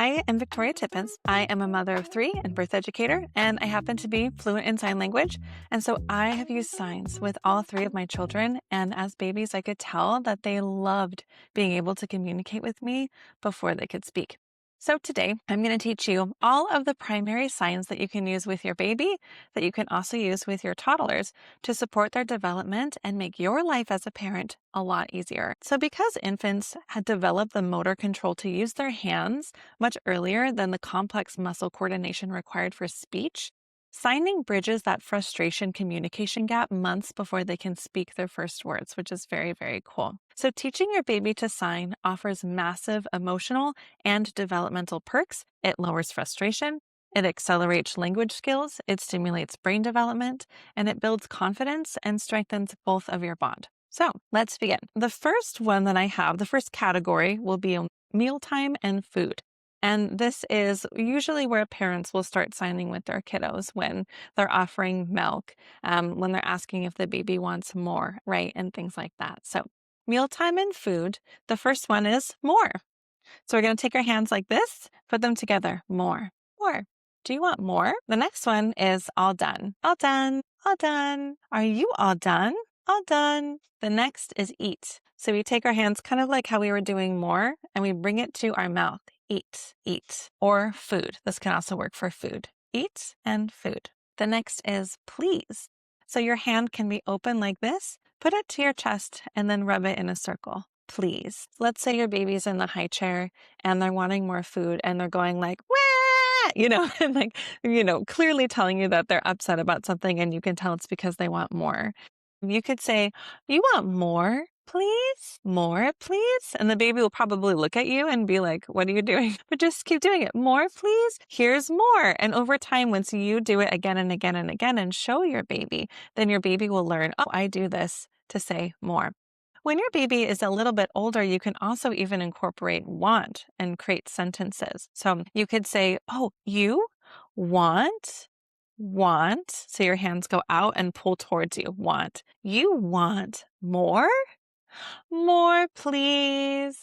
I am Victoria Tippins. I am a mother of three and birth educator, and I happen to be fluent in sign language. And so I have used signs with all three of my children. And as babies, I could tell that they loved being able to communicate with me before they could speak. So today, I'm going to teach you all of the primary signs that you can use with your baby, that you can also use with your toddlers to support their development and make your life as a parent a lot easier. So because infants had developed the motor control to use their hands much earlier than the complex muscle coordination required for speech, signing bridges that frustration communication gap months before they can speak their first words, which is very, very cool. So teaching your baby to sign offers massive emotional and developmental perks. It lowers frustration, it accelerates language skills, it stimulates brain development, and it builds confidence and strengthens both of your bond. So let's begin. The first one that I have, the first category will be mealtime and food. And this is usually where parents will start signing with their kiddos when they're offering milk, when they're asking if the baby wants more, right? And things like that. So mealtime and food, the first one is more. So we're going to take our hands like this, put them together. More, more. Do you want more? The next one is all done. All done, all done. Are you all done? All done. The next is eat. So we take our hands kind of like how we were doing more and we bring it to our mouth. Eat, eat. Or food. This can also work for food. Eat and food. The next is please. So your hand can be open like this. Put it to your chest and then rub it in a circle. Please. Let's say your baby's in the high chair and they're wanting more food and they're going like, wah, and like, clearly telling you that they're upset about something and you can tell it's because they want more. You could say, you want more, please? More, please? And the baby will probably look at you and be like, what are you doing? But just keep doing it. More, please? Here's more. And over time, once you do it again and again and again and show your baby, then your baby will learn, oh, I do this to say more. When your baby is a little bit older, you can also even incorporate want and create sentences. So you could say, oh, you want. So your hands go out and pull towards you. Want. You want more? More, please.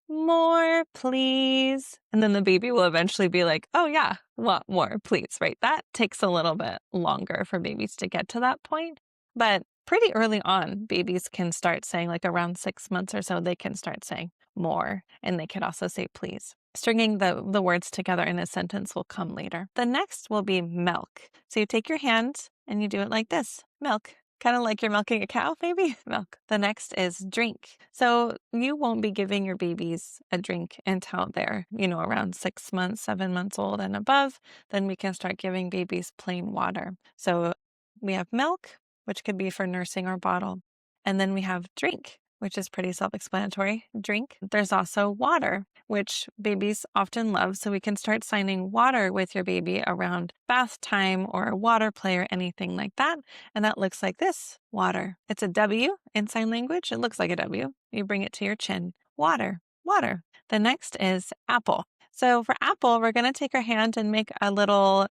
More, please. And then the baby will eventually be like, oh yeah, want more, please, right? That takes a little bit longer for babies to get to that point. But pretty early on, babies can start saying, like around 6 months or so, they can start saying more. And they can also say please. Stringing the words together in a sentence will come later. The next will be milk. So you take your hand and you do it like this, milk. Kind of like you're milking a cow, maybe? Milk. The next is drink. So you won't be giving your babies a drink until they're, around 6 months, 7 months old and above. Then we can start giving babies plain water. So we have milk, which could be for nursing or bottle. And then we have drink, which is pretty self-explanatory. Drink. There's also water, which babies often love. So we can start signing water with your baby around bath time or water play or anything like that. And that looks like this, water. It's a W in sign language. It looks like a W. You bring it to your chin. Water, water. The next is apple. So for apple, we're going to take our hand and make a little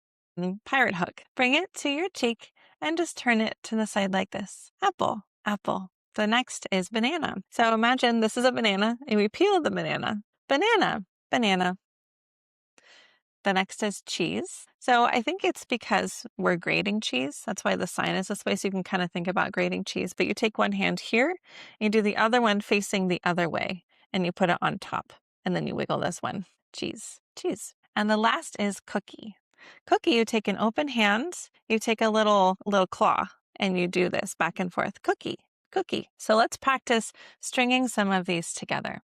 pirate hook. Bring it to your cheek and just turn it to the side like this. Apple, apple. The next is banana. So imagine this is a banana and we peel the banana. Banana, banana. The next is cheese. So I think it's because we're grating cheese. That's why the sign is this way. So you can kind of think about grating cheese. But you take one hand here, and you do the other one facing the other way, and you put it on top. And then you wiggle this one. Cheese, cheese. And the last is cookie. Cookie, you take an open hand, you take a little claw, and you do this back and forth. Cookie, cookie. So let's practice stringing some of these together.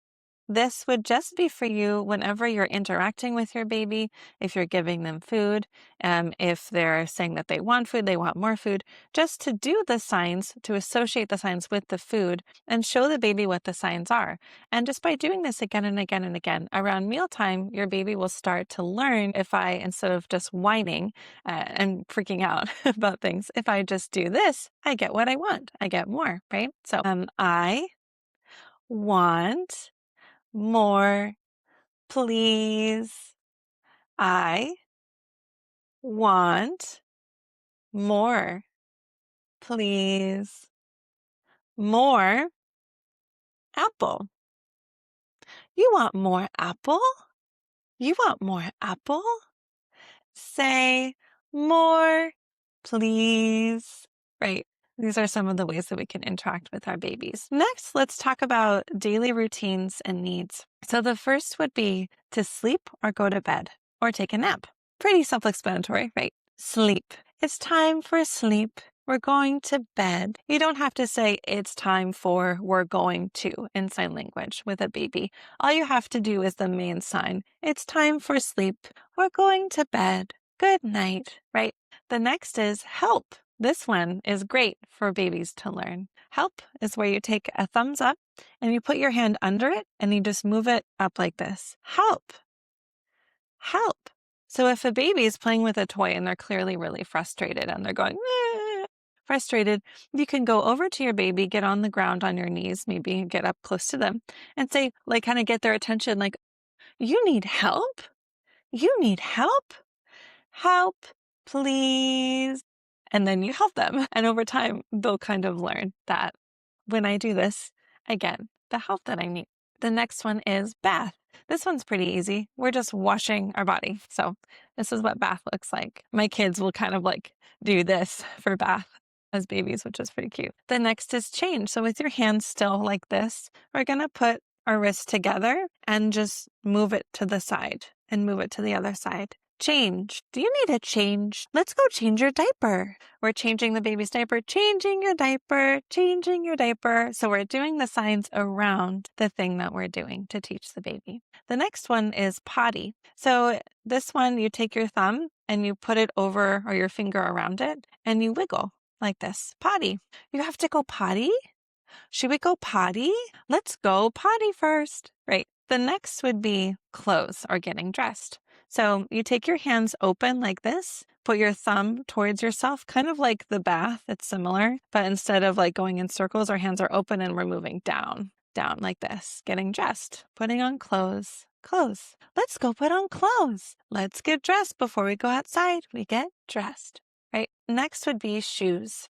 This would just be for you whenever you're interacting with your baby, if you're giving them food, if they're saying that they want food, they want more food, just to do the signs, to associate the signs with the food and show the baby what the signs are. And just by doing this again and again and again, around mealtime, your baby will start to learn if I, instead of just whining and freaking out about things, if I just do this, I get what I want. I get more, right? So I want more, please. I want more, please. More apple. You want more apple? You want more apple? Say more, please. Right. These are some of the ways that we can interact with our babies. Next, let's talk about daily routines and needs. So the first would be to sleep or go to bed or take a nap. Pretty self-explanatory, right? Sleep. It's time for sleep. We're going to bed. You don't have to say it's time for we're going to in sign language with a baby. All you have to do is the main sign. It's time for sleep. We're going to bed. Good night, right? The next is help. This one is great for babies to learn. Help is where you take a thumbs up and you put your hand under it and you just move it up like this. Help. Help. So if a baby is playing with a toy and they're clearly really frustrated and they're going, frustrated, you can go over to your baby, get on the ground on your knees, maybe get up close to them and say, like, kind of get their attention, like, you need help? You need help? Help, please. And then you help them. And over time, they'll kind of learn that when I do this, I get the help that I need. The next one is bath. This one's pretty easy. We're just washing our body. So this is what bath looks like. My kids will kind of like do this for bath as babies, which is pretty cute. The next is change. So with your hands still like this, we're going to put our wrists together and just move it to the side and move it to the other side. Change. Do you need a change? Let's go change your diaper. We're changing the baby's diaper, changing your diaper, changing your diaper. So we're doing the signs around the thing that we're doing to teach the baby. The next one is potty. So this one, you take your thumb and you put it over or your finger around it and you wiggle like this. Potty. You have to go potty? Should we go potty? Let's go potty first. Right. The next would be clothes or getting dressed. So you take your hands open like this, put your thumb towards yourself, kind of like the bath. It's similar, but instead of like going in circles, our hands are open and we're moving down like this, getting dressed, putting on clothes. Let's go put on clothes. Let's get dressed before we go outside. We get dressed. Right. Next would be shoes.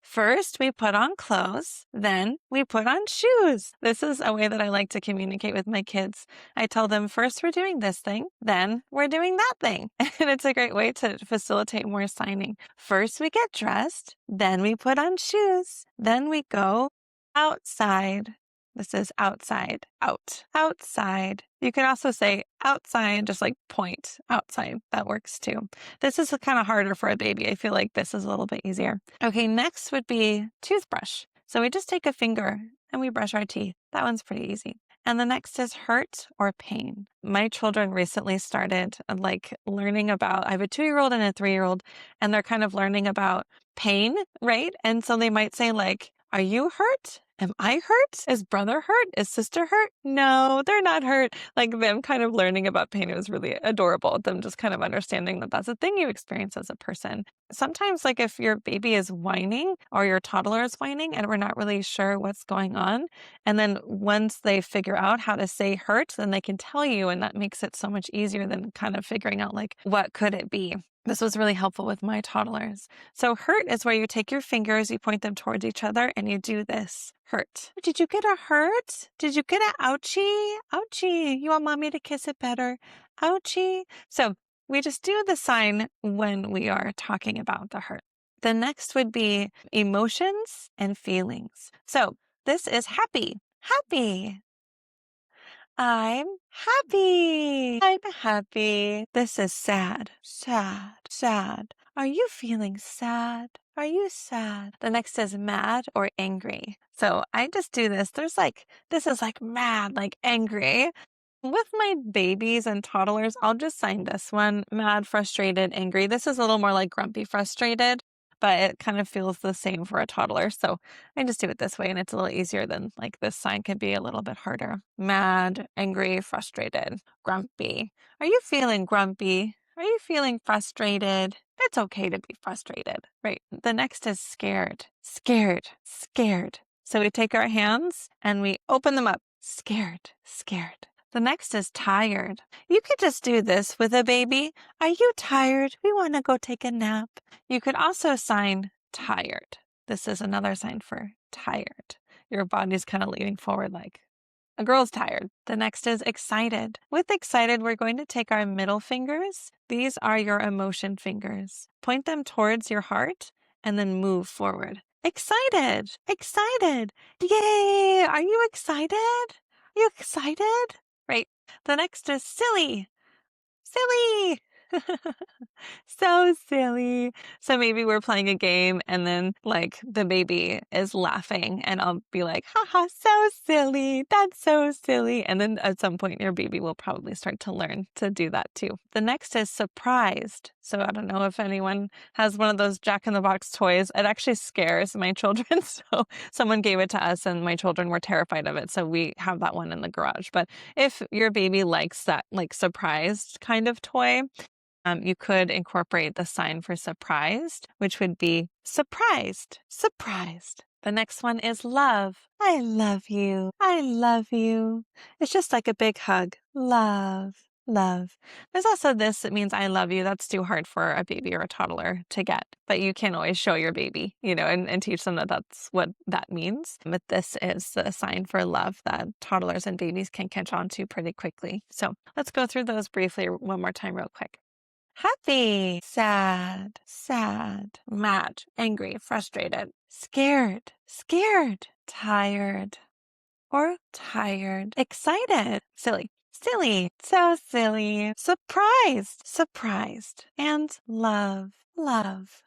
First, we put on clothes, then we put on shoes. This is a way that I like to communicate with my kids. I tell them first we're doing this thing, then we're doing that thing. And it's a great way to facilitate more signing. First, we get dressed, then we put on shoes, then we go outside. This is outside, outside. You can also say outside, just like point outside. That works too. This is kind of harder for a baby. I feel like this is a little bit easier. Okay, next would be toothbrush. So we just take a finger and we brush our teeth. That one's pretty easy. And the next is hurt or pain. My children recently started learning about, I have a 2-year-old and a 3-year-old, and they're kind of learning about pain, right? And so they might say like, are you hurt? Am I hurt? Is brother hurt? Is sister hurt? No, they're not hurt. Like them kind of learning about pain, it was really adorable. Them just kind of understanding that that's a thing you experience as a person. Sometimes like if your baby is whining or your toddler is whining and we're not really sure what's going on, and then once they figure out how to say hurt, then they can tell you, and that makes it so much easier than kind of figuring out like what could it be. This was really helpful with my toddlers. So hurt is where you take your fingers, you point them towards each other, and you do this. Hurt. Did you get a hurt? Did you get a ouchie? Ouchie. You want mommy to kiss it better? Ouchie. So we just do the sign when we are talking about the hurt. The next would be emotions and feelings. So this is happy. Happy. I'm happy. I'm happy. This is sad. Sad. Are you feeling sad? Are you sad? The next is mad or angry. So I just do this. This is like mad, like angry. With my babies and toddlers, I'll just sign this one, mad, frustrated, angry. This is a little more like grumpy, frustrated, but it kind of feels the same for a toddler. So I just do it this way and it's a little easier than like this sign can be a little bit harder. Mad, angry, frustrated, grumpy. Are you feeling grumpy? Are you feeling frustrated? It's okay to be frustrated, right? The next is scared. So we take our hands and we open them up. Scared. The next is tired. You could just do this with a baby. Are you tired? We want to go take a nap. You could also sign tired. This is another sign for tired. Your body's kind of leaning forward like, A girl's tired. The next is excited. With excited, we're going to take our middle fingers. These are your emotion fingers. Point them towards your heart and then move forward. Excited, excited. Yay! Are you excited? Are you excited? Right. The next is silly. Silly. So silly. So maybe we're playing a game and then like the baby is laughing and I'll be like, haha, so silly. That's so silly. And then at some point your baby will probably start to learn to do that too. The next is surprised. So I don't know if anyone has one of those Jack in the Box toys. It actually scares my children. So someone gave it to us and my children were terrified of it. So we have that one in the garage. But if your baby likes that like surprised kind of toy, you could incorporate the sign for surprised, which would be surprised, surprised. The next one is love. I love you. I love you. It's just like a big hug. Love, love. There's also this that means I love you. That's too hard for a baby or a toddler to get, but you can always show your baby, and teach them that that's what that means. But this is the sign for love that toddlers and babies can catch on to pretty quickly. So let's go through those briefly one more time real quick. Happy, sad, sad, mad, angry, frustrated, scared, scared, tired, or tired, excited, silly, silly, so silly, surprised, surprised, and love, love.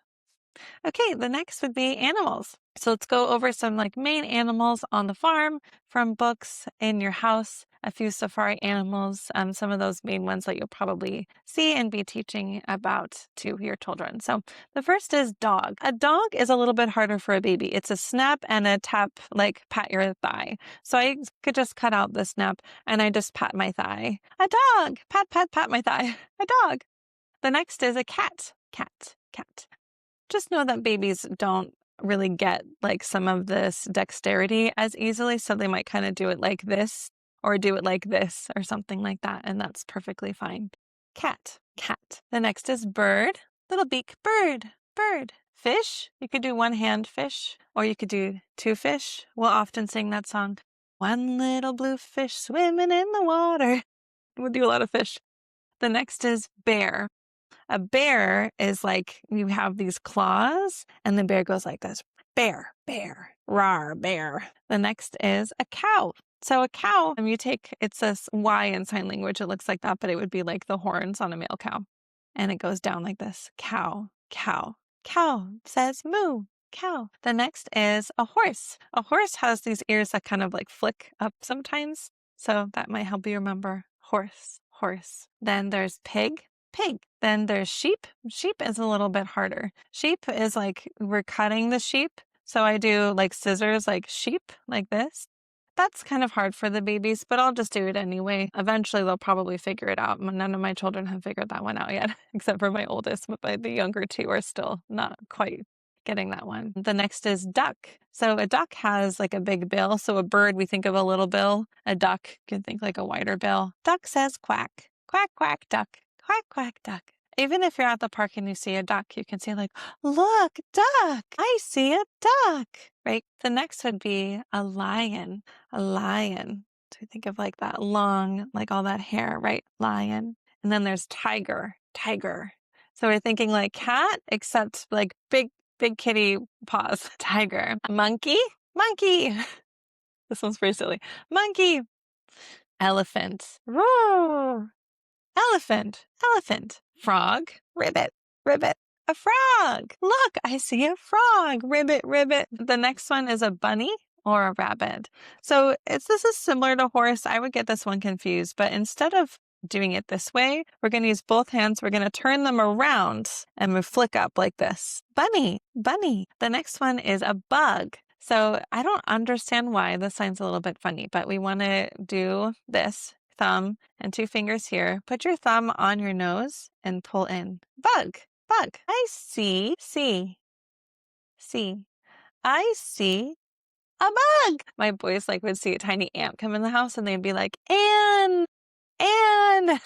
Okay, the next would be animals. So let's go over some like main animals on the farm from books in your house, a few safari animals, some of those main ones that you'll probably see and be teaching about to your children. So the first is dog. A dog is a little bit harder for a baby. It's a snap and a tap, like pat your thigh. So I could just cut out the snap and I just pat my thigh. A dog, pat, pat, pat my thigh, a dog. The next is a cat, cat, cat. Just know that babies don't really get like some of this dexterity as easily. So they might kind of do it like this or do it like this or something like that. And that's perfectly fine. Cat, cat. The next is bird, little beak, bird, bird. Fish, you could do one hand fish or you could do two fish. We'll often sing that song. One little blue fish swimming in the water. We'll do a lot of fish. The next is bear. A bear is like you have these claws and the bear goes like this. Bear, bear, rawr, bear. The next is a cow. So a cow, it says Y in sign language. It looks like that, but it would be like the horns on a male cow. And it goes down like this. Cow, cow, cow says moo. Cow. The next is a horse. A horse has these ears that kind of like flick up sometimes. So that might help you remember horse, horse. Then there's pig. Pig. Then there's sheep. Sheep is a little bit harder. Sheep is like we're cutting the sheep. So I do like scissors, like sheep, like this. That's kind of hard for the babies, but I'll just do it anyway. Eventually, they'll probably figure it out. None of my children have figured that one out yet, except for my oldest, but the younger two are still not quite getting that one. The next is duck. So a duck has like a big bill. So a bird, we think of a little bill. A duck, you can think like a wider bill. Duck says quack. Quack, quack, duck. Quack, quack, duck. Even if you're at the park and you see a duck, you can say like, look, duck, I see a duck, right? The next would be a lion, a lion. So think of like that long, like all that hair, right? Lion. And then there's tiger, tiger. So we're thinking like cat, except like big kitty paws, tiger. Monkey, monkey. This one's pretty silly. Monkey. Elephant. Roar. Elephant, elephant. Frog, ribbit, ribbit. A frog. Look, I see a frog. Ribbit, ribbit. The next one is a bunny or a rabbit. So this is similar to horse. I would get this one confused, but instead of doing it this way, we're going to use both hands. We're going to turn them around and we flick up like this. Bunny, bunny. The next one is a bug. So I don't understand why this sign's a little bit funny, but we want to do this. Thumb and two fingers here. Put your thumb on your nose and pull in. Bug, bug. I see. I see a bug. My boys would see a tiny ant come in the house and they'd be like, Anne,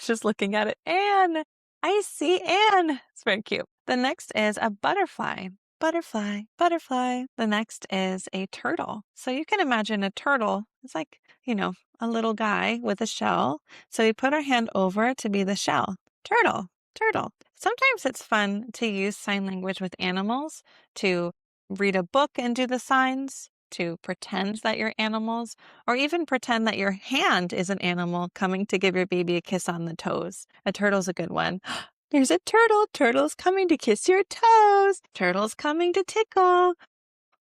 just looking at it. Anne, I see Anne. It's very cute. The next is a butterfly. butterfly, butterfly. The next is a turtle. So you can imagine a turtle. It's like, a little guy with a shell. So we put our hand over to be the shell. Turtle, turtle. Sometimes it's fun to use sign language with animals, to read a book and do the signs, to pretend that you're animals, or even pretend that your hand is an animal coming to give your baby a kiss on the toes. A turtle's a good one. There's a turtle. Turtle's coming to kiss your toes. Turtle's coming to tickle.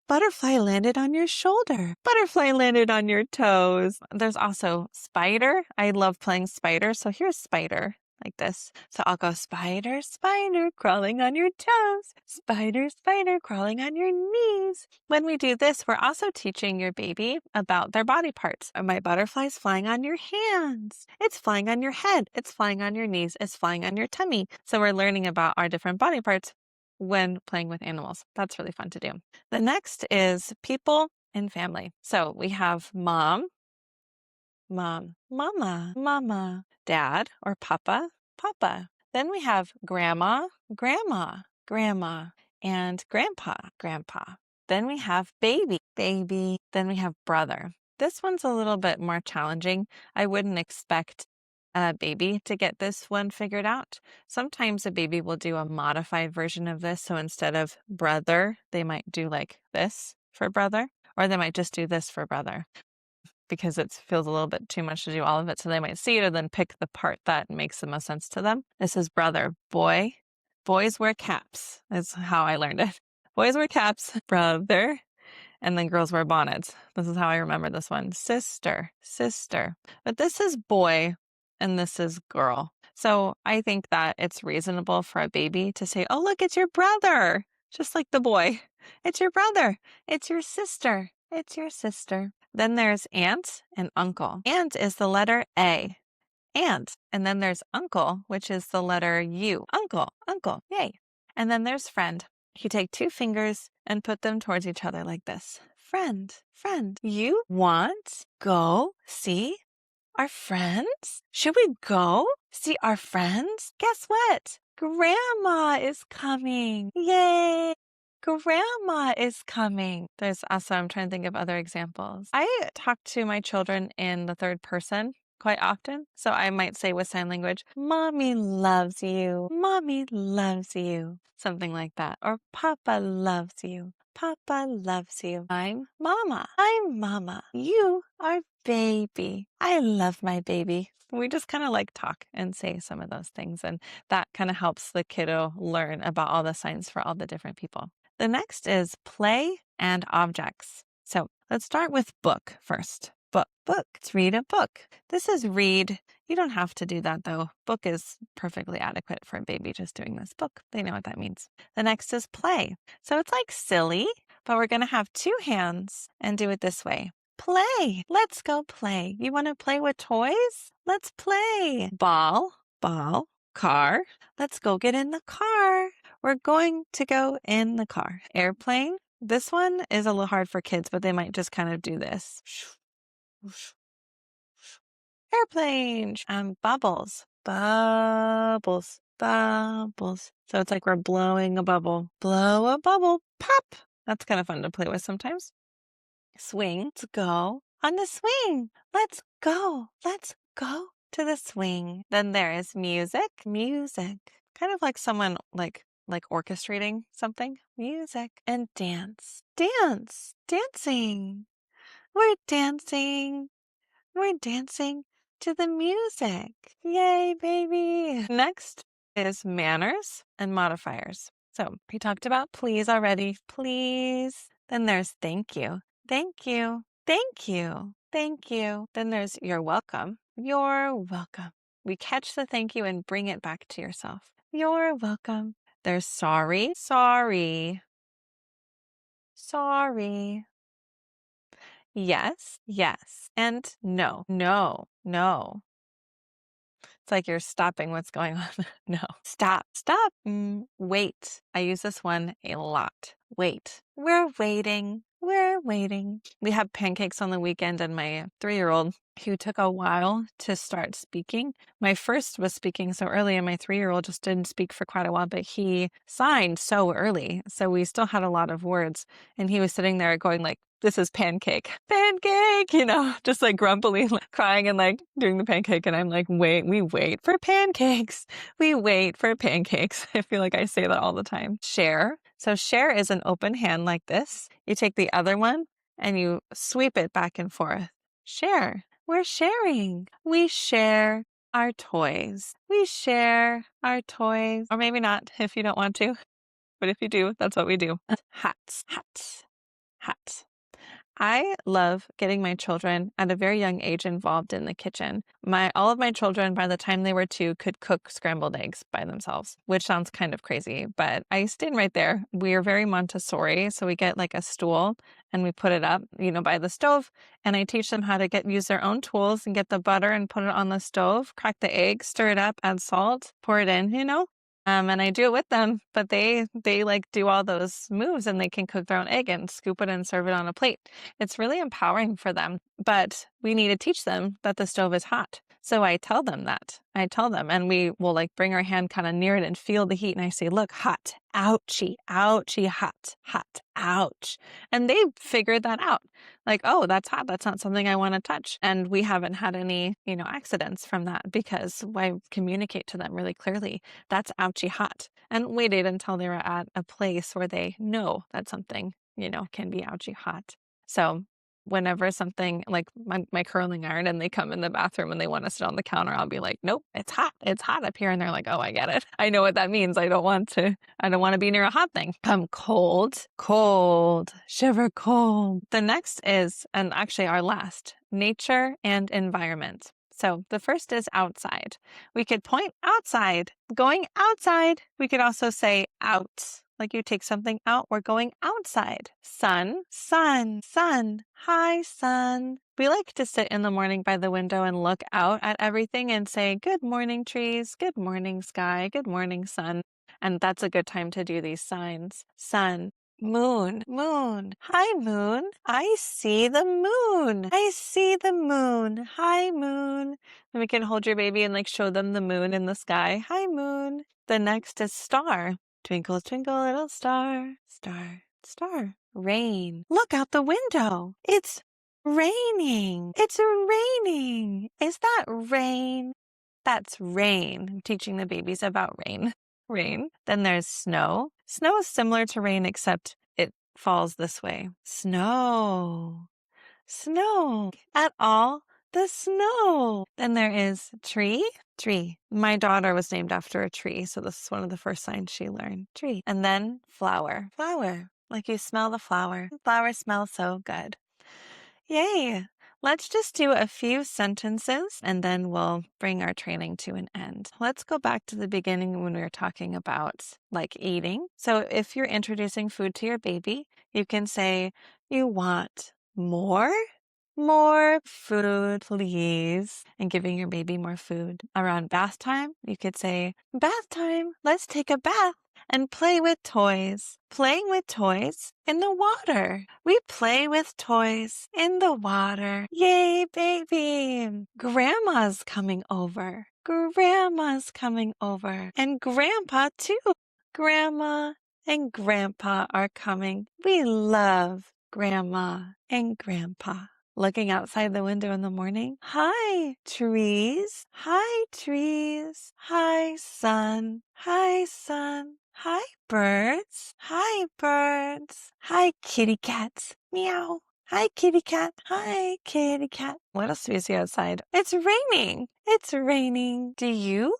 Butterfly landed on your shoulder. Butterfly landed on your toes. There's also spider. I love playing spider. So here's spider, like this. So I'll go spider, spider, crawling on your toes. Spider, spider, crawling on your knees. When we do this, we're also teaching your baby about their body parts. My butterfly's flying on your hands. It's flying on your head. It's flying on your knees. It's flying on your tummy. So we're learning about our different body parts when playing with animals. That's really fun to do. The next is people and family. So we have mom, mom, mama, mama, dad or papa, papa. Then we have grandma, grandma, grandma, and grandpa, grandpa. Then we have baby, baby. Then we have brother. This one's a little bit more challenging. I wouldn't expect a baby to get this one figured out. Sometimes a baby will do a modified version of this. So instead of brother, they might do like this for brother, or they might just do this for brother because it feels a little bit too much to do all of it. So they might see it and then pick the part that makes the most sense to them. This is brother, boy. Boys wear caps is how I learned it. Boys wear caps, brother. And then girls wear bonnets. This is how I remember this one. Sister, sister. But this is boy and this is girl. So I think that it's reasonable for a baby to say, oh, look, it's your brother. Just like the boy. It's your brother. It's your sister. It's your sister. Then there's aunt and uncle. Aunt is the letter A. Aunt. And then there's uncle, which is the letter U. Uncle, uncle, yay. And then there's friend. You take two fingers and put them towards each other like this. Friend, friend. You want go see our friends? Should we go see our friends? Guess what? Grandma is coming. Yay! Grandma is coming. There's also, I'm trying to think of other examples. I talk to my children in the third person quite often. So I might say with sign language, Mommy loves you. Mommy loves you. Something like that. Or Papa loves you. Papa loves you. I'm Mama. I'm Mama. You are baby. I love my baby. We just kind of like talk and say some of those things. And that kind of helps the kiddo learn about all the signs for all the different people. The next is play and objects. So let's start with book first. Book. Let's read a book. This is read. You don't have to do that though. Book is perfectly adequate for a baby just doing this book. They know what that means. The next is play. So it's like silly, but we're going to have two hands and do it this way. Play. Let's go play. You want to play with toys? Let's play. Ball, ball, car. Let's go get in the car. We're going to go in the car. Airplane. This one is a little hard for kids, but they might just kind of do this. Airplane. Bubbles. Bubbles. Bubbles. So it's like we're blowing a bubble. Blow a bubble. Pop. That's kind of fun to play with sometimes. Swing. Let's go on the swing. Let's go. Let's go to the swing. Then there is music. Music. Kind of like someone like orchestrating something. Music. And dance. Dance. Dancing. We're dancing. We're dancing to the music. Yay, baby. Next is manners and modifiers. So we talked about please already. Please. Then there's thank you. Thank you. Thank you. Thank you. Then there's you're welcome. You're welcome. We catch the thank you and bring it back to yourself. You're welcome. There's sorry. Sorry. Sorry. Yes, yes, and no, no, no. It's like you're stopping what's going on. No, stop, stop. Wait. I use this one a lot. Wait. We're waiting. We're waiting. We have pancakes on the weekend, and my 3-year-old who took a while to start speaking. My first was speaking so early, and my 3-year-old just didn't speak for quite a while, but he signed so early. So we still had a lot of words. And he was sitting there going like, this is pancake, pancake, just like grumpily crying and like doing the pancake. And I'm like, we wait for pancakes. We wait for pancakes. I feel like I say that all the time. Share. So share is an open hand like this. You take the other one and you sweep it back and forth. Share. We're sharing. We share our toys. We share our toys. Or maybe not if you don't want to. But if you do, that's what we do. Hats. Hats. Hats. I love getting my children at a very young age involved in the kitchen. All of my children, by the time they were 2, could cook scrambled eggs by themselves, which sounds kind of crazy, but I stayed right there. We're very Montessori, so we get like a stool and we put it up, by the stove, and I teach them how to use their own tools and get the butter and put it on the stove, crack the egg, stir it up, add salt, pour it in, and I do it with them, but they like do all those moves and they can cook their own egg and scoop it and serve it on a plate. It's really empowering for them, but we need to teach them that the stove is hot. So I tell them that. I tell them, and we will like bring our hand kind of near it and feel the heat. And I say, look, hot, ouchie, ouchie, hot, hot, ouch. And they figured that out. Like, oh, that's hot. That's not something I want to touch. And we haven't had any, accidents from that because I communicate to them really clearly. That's ouchie hot. And waited until they were at a place where they know that something, can be ouchie hot. So whenever something like my curling iron and they come in the bathroom and they want to sit on the counter, I'll be like, nope, it's hot. It's hot up here. And they're like, oh, I get it. I know what that means. I don't want to be near a hot thing. Cold, cold, shiver cold. The next is, and actually our last, nature and environment. So the first is outside. We could point outside, going outside. We could also say out. Like you take something out, we're going outside. Sun, sun, sun. Hi, sun. We like to sit in the morning by the window and look out at everything and say, good morning, trees. Good morning, sky. Good morning, sun. And that's a good time to do these signs. Sun. Moon, moon. Hi, moon. I see the moon. I see the moon. Hi, moon. And we can hold your baby and like show them the moon in the sky. Hi, moon. The next is star. Twinkle, twinkle, little star. Star, star. Rain. Look out the window. It's raining. It's raining. Is that rain? That's rain. I'm teaching the babies about rain. Rain. Then there's snow. Snow is similar to rain, except it falls this way. Snow. Snow. At all the snow. Then there is tree. Tree. My daughter was named after a tree, so this is one of the first signs she learned. Tree. And then flower. Flower. Like you smell the flower. Flowers smell so good. Yay! Let's just do a few sentences and then we'll bring our training to an end. Let's go back to the beginning when we were talking about like eating. So if you're introducing food to your baby, you can say, you want more? More food, please. And giving your baby more food. Around bath time, you could say, bath time, let's take a bath and play with toys. Playing with toys in the water. We play with toys in the water. Yay, baby. Grandma's coming over. Grandma's coming over. And Grandpa too. Grandma and Grandpa are coming. We love Grandma and Grandpa. Looking outside the window in the morning. Hi, trees. Hi, trees. Hi, sun. Hi, sun. Hi, birds. Hi, birds. Hi, kitty cats. Meow. Hi, kitty cat. Hi, kitty cat. What else do we see outside? It's raining. It's raining. Do you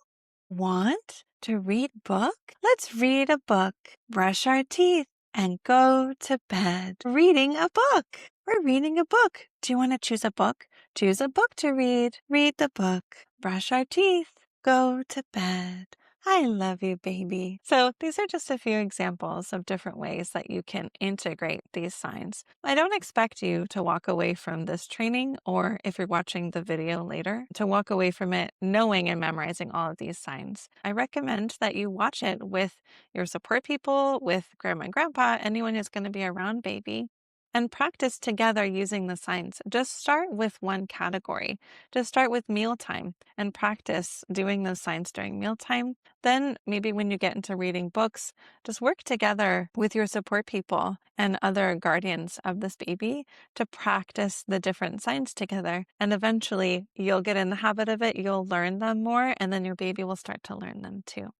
want to read a book? Let's read a book. Brush our teeth and go to bed. Reading a book. We're reading a book. Do you want to choose a book? Choose a book to read. Read the book. Brush our teeth. Go to bed. I love you, baby. So these are just a few examples of different ways that you can integrate these signs. I don't expect you to walk away from this training, or if you're watching the video later, to walk away from it knowing and memorizing all of these signs. I recommend that you watch it with your support people, with grandma and grandpa, anyone who's going to be around baby, and practice together using the signs. Just start with one category. Just start with mealtime and practice doing those signs during mealtime. Then, maybe when you get into reading books, just work together with your support people and other guardians of this baby to practice the different signs together. And eventually, you'll get in the habit of it, you'll learn them more, and then your baby will start to learn them too.